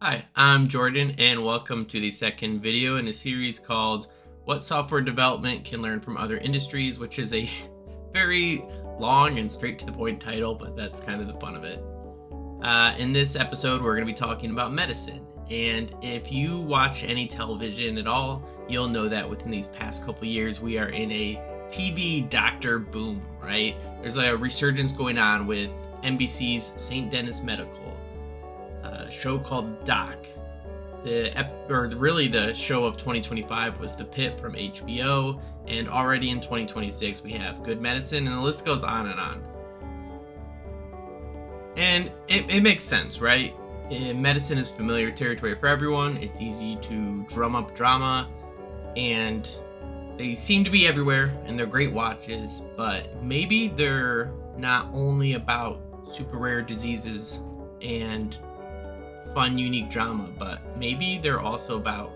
Hi, I'm Jordan, and welcome to the second video in a series called What Software Development Can Learn from Other Industries, which is a very long and straight to the point title, but that's kind of the fun of it. In this episode, we're going to be talking about medicine. And if you watch any television at all, you'll know that within these past couple years, we are in a TV doctor boom, right? There's a resurgence going on with NBC's St. Denis Medical, a show called Doc. The show of 2025 was The Pit from HBO, and already in 2026 we have Good Medicine, and the list goes on and on. And it makes sense, right? Medicine is familiar territory for everyone. It's easy to drum up drama, and they seem to be everywhere, and they're great watches, but maybe they're not only about super rare diseases and fun, unique drama, but maybe they're also about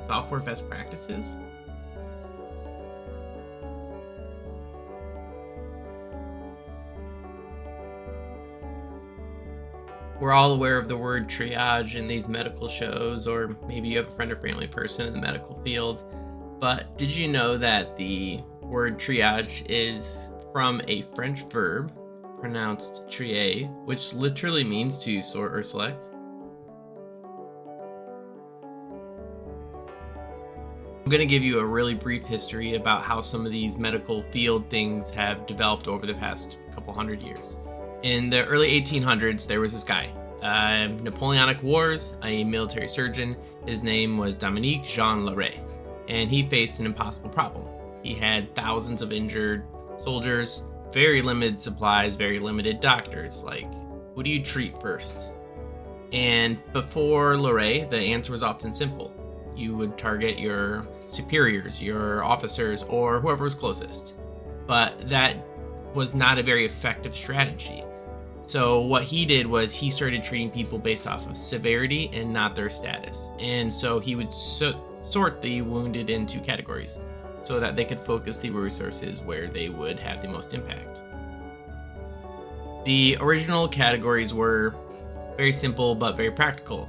software best practices. We're all aware of the word triage in these medical shows, or maybe you have a friend or family person in the medical field. But did you know that the word triage is from a French verb pronounced trier, which literally means to sort or select? I'm going to give you a really brief history about how some of these medical field things have developed over the past couple hundred years. In the early 1800s, there was this guy, Napoleonic Wars, a military surgeon. His name was Dominique Jean Larrey, and he faced an impossible problem. He had thousands of injured soldiers, very limited supplies, very limited doctors. Like, who do you treat first? And before Larrey, the answer was often simple. You would target your superiors, your officers, or whoever was closest. But that was not a very effective strategy. So what he did was he started treating people based off of severity and not their status. And so he would sort the wounded into categories so that they could focus the resources where they would have the most impact. The original categories were very simple but very practical.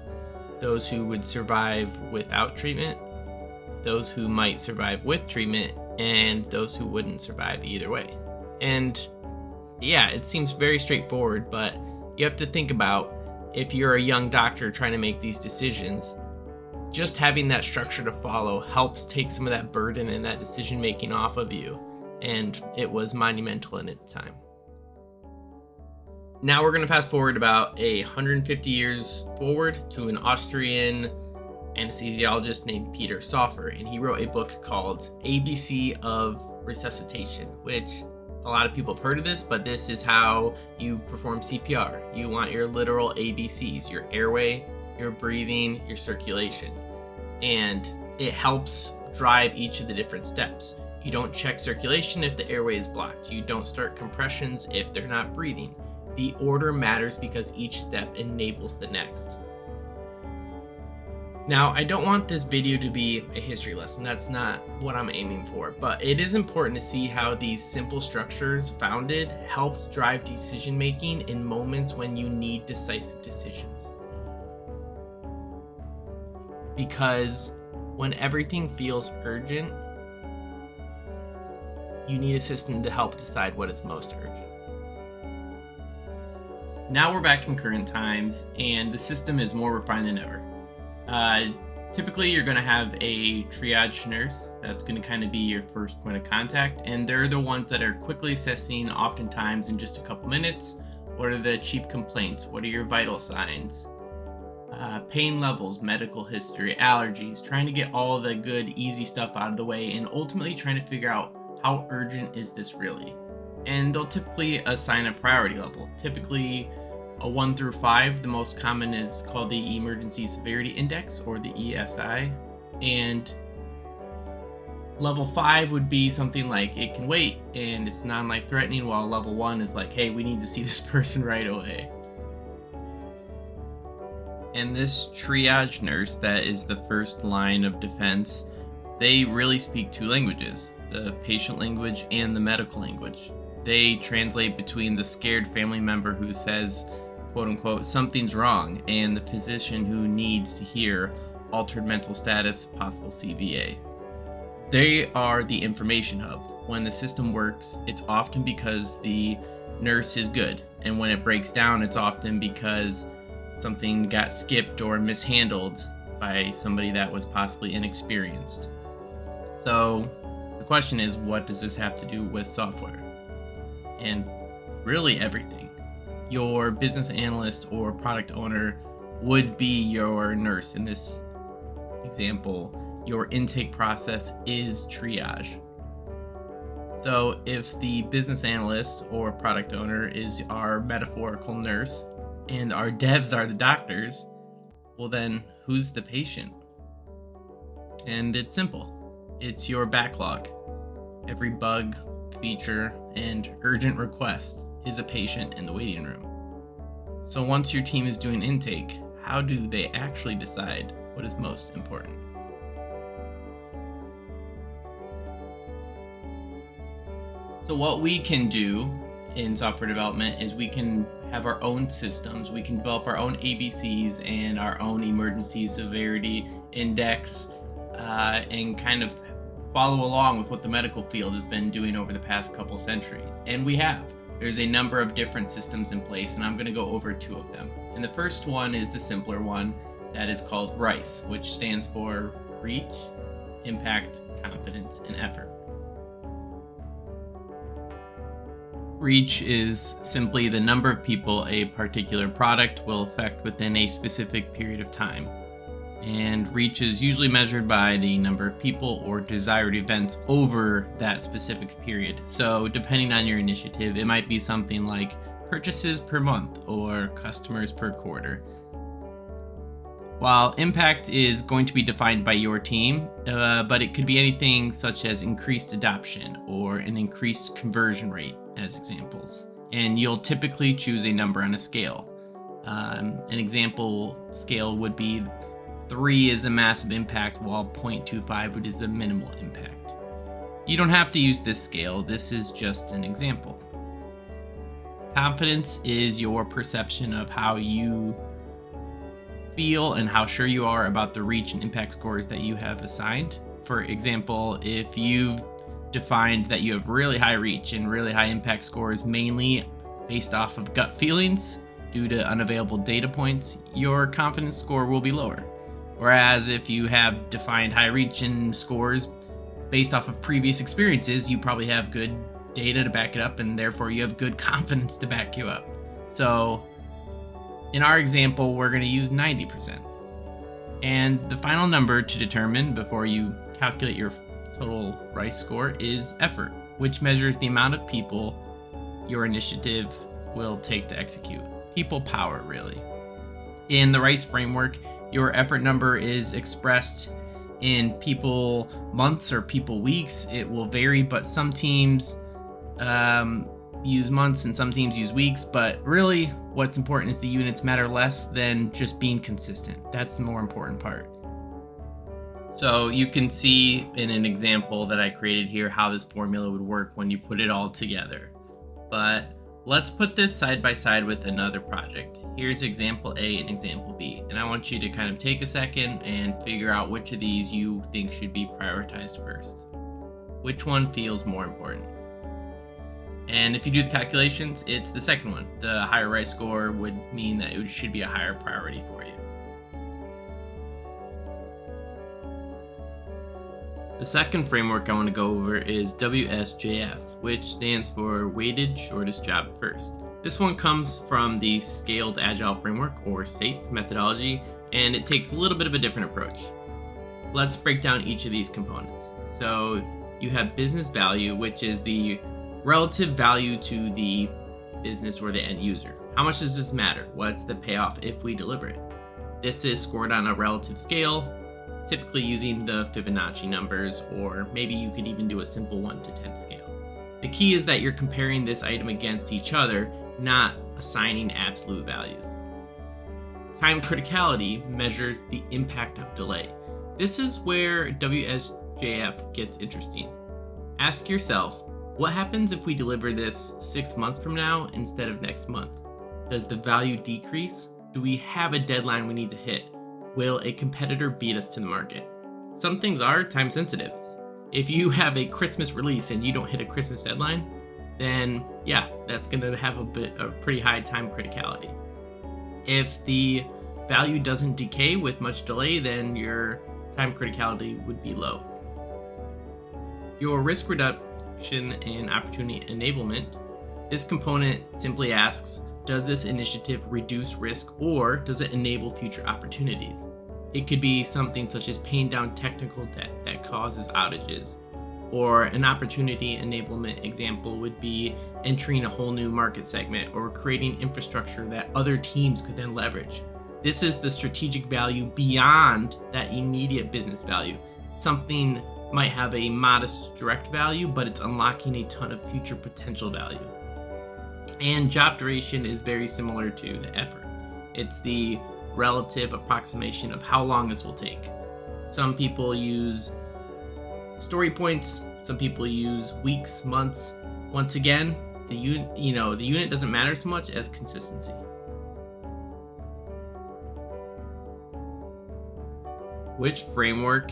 Those who would survive without treatment, those who might survive with treatment, and those who wouldn't survive either way. And yeah, it seems very straightforward, but you have to think about, if you're a young doctor trying to make these decisions, just having that structure to follow helps take some of that burden and that decision making off of you. And it was monumental in its time. Now we're going to fast forward about 150 years forward to an Austrian anesthesiologist named Peter Soffer, and he wrote a book called ABC of Resuscitation, which a lot of people have heard of this, but this is how you perform CPR. You want your literal ABCs, your airway, your breathing, your circulation. And it helps drive each of the different steps. You don't check circulation if the airway is blocked. You don't start compressions if they're not breathing. The order matters because each step enables the next. Now, I don't want this video to be a history lesson. That's not what I'm aiming for, but it is important to see how these simple structures founded helps drive decision making in moments when you need decisive decisions. Because when everything feels urgent, you need a system to help decide what is most urgent. Now we're back in current times, and the system is more refined than ever. Typically, you're going to have a triage nurse that's going to kind of be your first point of contact, and they're the ones that are quickly assessing, oftentimes in just a couple minutes, what are the chief complaints, what are your vital signs, pain levels, medical history, allergies, trying to get all the good, easy stuff out of the way, and ultimately trying to figure out how urgent is this really. And they'll typically assign a priority level, typically a 1 through 5. The most common is called the Emergency Severity Index, or the ESI. And level 5 would be something like it can wait and it's non-life threatening, while level 1 is like, hey, we need to see this person right away. And this triage nurse that is the first line of defense, they really speak two languages, the patient language and the medical language. They translate between the scared family member who says, quote unquote, something's wrong, and the physician who needs to hear altered mental status, possible CVA. They are the information hub. When the system works, it's often because the nurse is good, and when it breaks down, it's often because something got skipped or mishandled by somebody that was possibly inexperienced. So the question is, what does this have to do with software? And really everything. Your business analyst or product owner would be your nurse. In this example, your intake process is triage. So if the business analyst or product owner is our metaphorical nurse and our devs are the doctors, well then who's the patient? And it's simple. It's your backlog. Every bug, feature, and urgent request is a patient in the waiting room. So once your team is doing intake, how do they actually decide what is most important? So what we can do in software development is we can have our own systems. We can develop our own ABCs and our own emergency severity index, and kind of follow along with what the medical field has been doing over the past couple centuries. And we have. There's a number of different systems in place, and I'm going to go over 2 of them. And the first one is the simpler one that is called RICE, which stands for Reach, Impact, Confidence, and Effort. Reach is simply the number of people a particular product will affect within a specific period of time. And reach is usually measured by the number of people or desired events over that specific period. So depending on your initiative, it might be something like purchases per month or customers per quarter. While impact is going to be defined by your team, but it could be anything such as increased adoption or an increased conversion rate as examples. And you'll typically choose a number on a scale. An example scale would be 3 is a massive impact, while 0.25 is a minimal impact. You don't have to use this scale, this is just an example. Confidence is your perception of how you feel and how sure you are about the reach and impact scores that you have assigned. For example, if you've defined that you have really high reach and really high impact scores mainly based off of gut feelings due to unavailable data points, your confidence score will be lower. Whereas if you have defined high reach and scores based off of previous experiences, you probably have good data to back it up, and therefore you have good confidence to back you up. So in our example, we're going to use 90%. And the final number to determine before you calculate your total RICE score is effort, which measures the amount of people your initiative will take to execute. People power, really. In the RICE framework, your effort number is expressed in people months or people weeks. It will vary, but some teams use months and some teams use weeks. But really, what's important is the units matter less than just being consistent. That's the more important part. So you can see in an example that I created here how this formula would work when you put it all together. But let's put this side by side with another project. Here's example A and example B. And I want you to kind of take a second and figure out which of these you think should be prioritized first. Which one feels more important? And if you do the calculations, it's the second one. The higher RICE score would mean that it should be a higher priority for you. The second framework I want to go over is WSJF, which stands for Weighted Shortest Job First. This one comes from the Scaled Agile Framework, or SAFe methodology, and it takes a little bit of a different approach. Let's break down each of these components. So you have business value, which is the relative value to the business or the end user. How much does this matter? What's the payoff if we deliver it? This is scored on a relative scale, typically using the Fibonacci numbers, or maybe you could even do a simple 1 to 10 scale. The key is that you're comparing this item against each other, not assigning absolute values. Time criticality measures the impact of delay. This is where WSJF gets interesting. Ask yourself, what happens if we deliver this 6 months from now instead of next month? Does the value decrease? Do we have a deadline we need to hit? Will a competitor beat us to the market? Some things are time sensitive. If you have a Christmas release and you don't hit a Christmas deadline, then yeah, that's going to have a pretty high time criticality. If the value doesn't decay with much delay, then your time criticality would be low. Your risk reduction and opportunity enablement. This component simply asks, does this initiative reduce risk or does it enable future opportunities? It could be something such as paying down technical debt that causes outages, or an opportunity enablement example would be entering a whole new market segment or creating infrastructure that other teams could then leverage. This is the strategic value beyond that immediate business value. Something might have a modest direct value, but it's unlocking a ton of future potential value. And job duration is very similar to the effort. It's the relative approximation of how long this will take. Some people use story points, some people use weeks, months. Once again, the unit doesn't matter so much as consistency. Which framework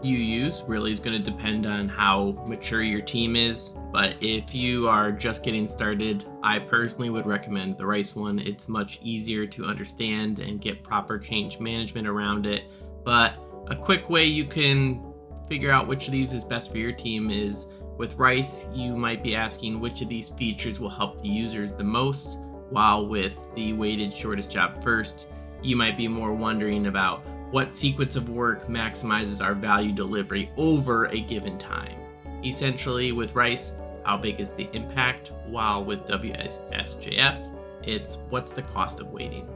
you use really is going to depend on how mature your team is, but if you are just getting started, I personally would recommend the RICE one. It's much easier to understand and get proper change management around it. But a quick way you can figure out which of these is best for your team is with RICE, you might be asking which of these features will help the users the most, while with the weighted shortest job first, you might be more wondering about what sequence of work maximizes our value delivery over a given time. Essentially, with RICE, how big is the impact, while with WSJF, it's what's the cost of waiting.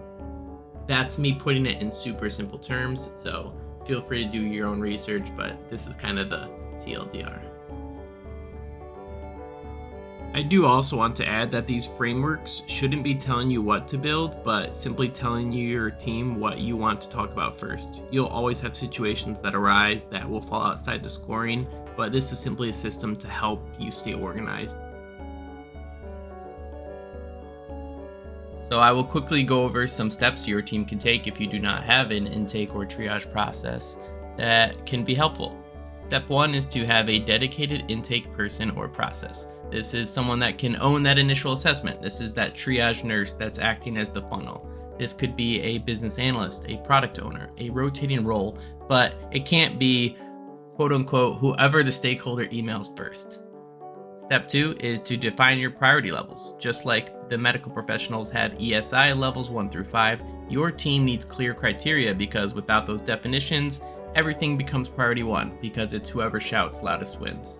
That's me putting it in super simple terms, so feel free to do your own research, but this is kind of the TLDR. I do also want to add that these frameworks shouldn't be telling you what to build, but simply telling your team what you want to talk about first. You'll always have situations that arise that will fall outside the scoring, but this is simply a system to help you stay organized. So I will quickly go over some steps your team can take if you do not have an intake or triage process that can be helpful. Step 1 is to have a dedicated intake person or process. This is someone that can own that initial assessment. This is that triage nurse that's acting as the funnel. This could be a business analyst, a product owner, a rotating role, but it can't be quote unquote whoever the stakeholder emails first. Step 2 is to define your priority levels. Just like the medical professionals have ESI levels 1 through 5, your team needs clear criteria, because without those definitions, everything becomes priority 1 because it's whoever shouts loudest wins.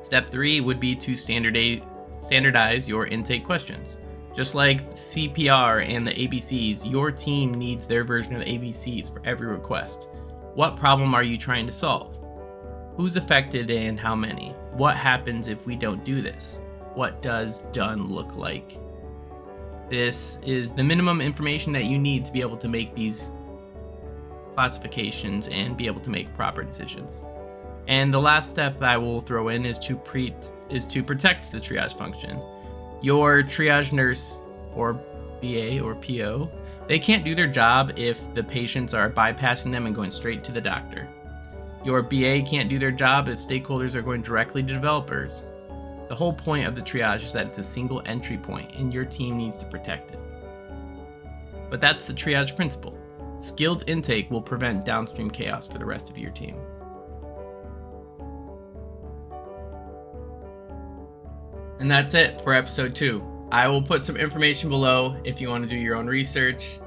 Step 3 would be to standardize your intake questions. Just like CPR and the ABCs, your team needs their version of the ABCs for every request. What problem are you trying to solve? Who's affected and how many? What happens if we don't do this? What does done look like? This is the minimum information that you need to be able to make these classifications and be able to make proper decisions. And the last step that I will throw in is to protect the triage function. Your triage nurse or BA or PO, they can't do their job if the patients are bypassing them and going straight to the doctor. Your BA can't do their job if stakeholders are going directly to developers. The whole point of the triage is that it's a single entry point and your team needs to protect it. But that's the triage principle. Skilled intake will prevent downstream chaos for the rest of your team. And that's it for episode 2. I will put some information below if you want to do your own research.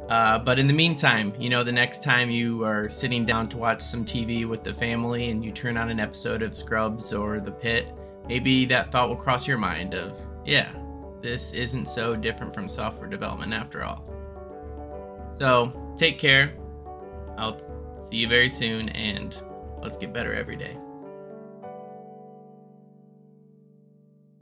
But in the meantime, the next time you are sitting down to watch some TV with the family and you turn on an episode of Scrubs or The Pitt, maybe that thought will cross your mind of, yeah, this isn't so different from software development after all. So take care. I'll see you very soon, and let's get better every day.